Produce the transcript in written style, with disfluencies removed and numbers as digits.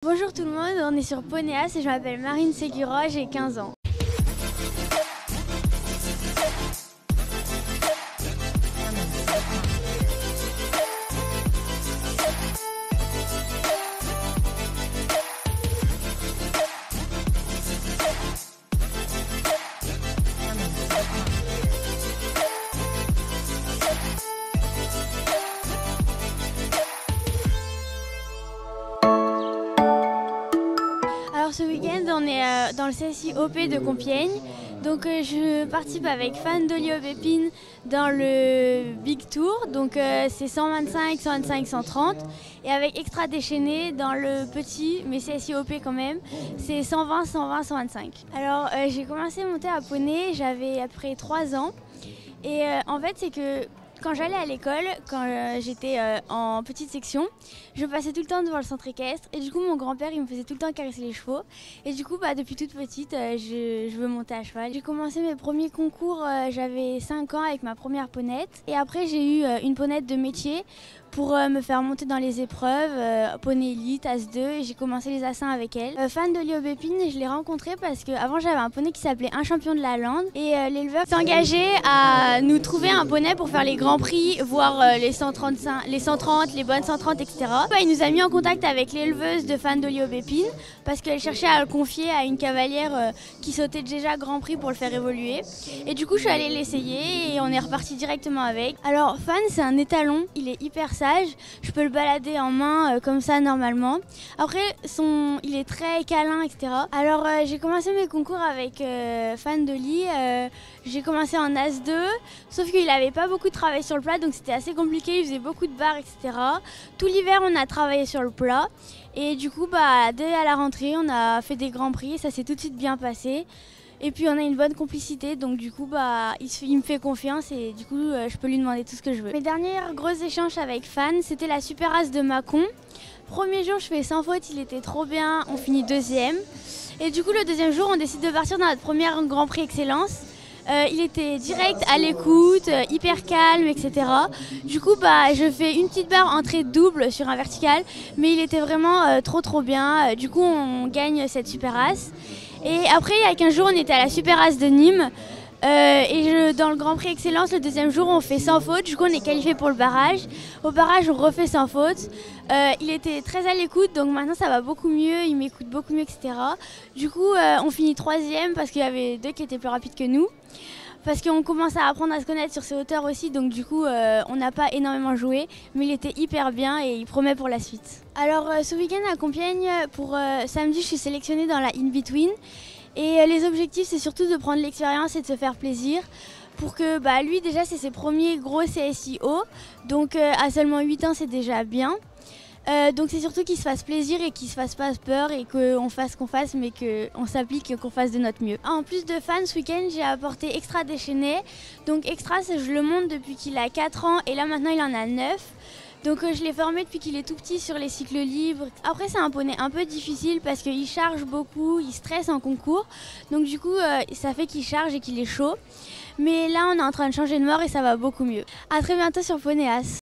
Bonjour tout le monde, on est sur Ponéas et je m'appelle Marine Segura, j'ai 15 ans. Alors ce week-end on est dans le CSI OP de Compiègne, donc je participe avec Fan d'Oli Aubépine dans le Big Tour, donc c'est 125, 125, 130, et avec Extra Déchaîné dans le petit, mais CSI OP quand même, c'est 120, 120, 125. Alors j'ai commencé à monter à poney, j'avais après 3 ans, et en fait c'est que quand j'allais à l'école, quand j'étais en petite section, je passais tout le temps devant le centre équestre et du coup mon grand-père il me faisait tout le temps caresser les chevaux et du coup depuis toute petite je veux monter à cheval. J'ai commencé mes premiers concours, j'avais 5 ans avec ma première ponette et après j'ai eu une ponette de métier pour me faire monter dans les épreuves, poney élite, As 2 et j'ai commencé les As 1 avec elle. Fan d'Oli Aubépine, je l'ai rencontré parce qu'avant j'avais un poney qui s'appelait Un champion de la lande et l'éleveur s'est engagé à nous trouver un poney pour faire les grands prix, voire les 135, les 130, les bonnes 130, etc. Il nous a mis en contact avec l'éleveuse de Fan d'Oli Aubépine parce qu'elle cherchait à le confier à une cavalière qui sautait déjà grand prix pour le faire évoluer. Et du coup je suis allée l'essayer et on est reparti directement avec. Alors Fan c'est un étalon, il est hyper sage, je peux le balader en main comme ça normalement. Après il est très câlin, etc. Alors j'ai commencé mes concours avec Fan d'Oli, j'ai commencé en As 2, sauf qu'il n'avait pas beaucoup de travail sur le plat donc c'était assez compliqué, il faisait beaucoup de barres, etc. Tout l'hiver on a travaillé sur le plat et du coup dès à la rentrée on a fait des grands prix et ça s'est tout de suite bien passé. Et puis on a une bonne complicité, donc du coup il me fait confiance et du coup je peux lui demander tout ce que je veux. Mes derniers gros échanges avec Fan, c'était la Super As de Mâcon. Premier jour je fais sans faute, il était trop bien, on finit deuxième. Et du coup le deuxième jour on décide de partir dans notre premier Grand Prix Excellence. Il était direct à l'écoute, hyper calme, etc. Du coup, je fais une petite barre entrée double sur un vertical, mais il était vraiment trop bien. Du coup, on gagne cette Super As. Et après, il y a 15 jours, on était à la Super As de Nîmes. Dans le Grand Prix Excellence, le deuxième jour, on fait sans faute. Du coup, on est qualifié pour le barrage. Au barrage, on refait sans faute. Il était très à l'écoute, donc maintenant ça va beaucoup mieux. Il m'écoute beaucoup mieux, etc. Du coup, on finit troisième parce qu'il y avait 2 qui étaient plus rapides que nous. Parce qu'on commence à apprendre à se connaître sur ses hauteurs aussi, donc du coup on n'a pas énormément joué, mais il était hyper bien et il promet pour la suite. Alors ce week-end à Compiègne, pour samedi je suis sélectionnée dans la In-Between et les objectifs c'est surtout de prendre l'expérience et de se faire plaisir. Pour que lui déjà c'est ses premiers gros CSIO, donc à seulement 8 ans c'est déjà bien. Donc c'est surtout qu'il se fasse plaisir et qu'il se fasse pas peur et qu'on fasse mais qu'on s'applique et qu'on fasse de notre mieux. En plus de Fan, ce week-end j'ai apporté Extra Déchaîné. Donc Extra je le monte depuis qu'il a 4 ans et là maintenant il en a 9. Donc je l'ai formé depuis qu'il est tout petit sur les cycles libres. Après c'est un poney un peu difficile parce qu'il charge beaucoup, il stresse en concours. Donc du coup ça fait qu'il charge et qu'il est chaud. Mais là on est en train de changer de mort et ça va beaucoup mieux. A très bientôt sur Ponéas.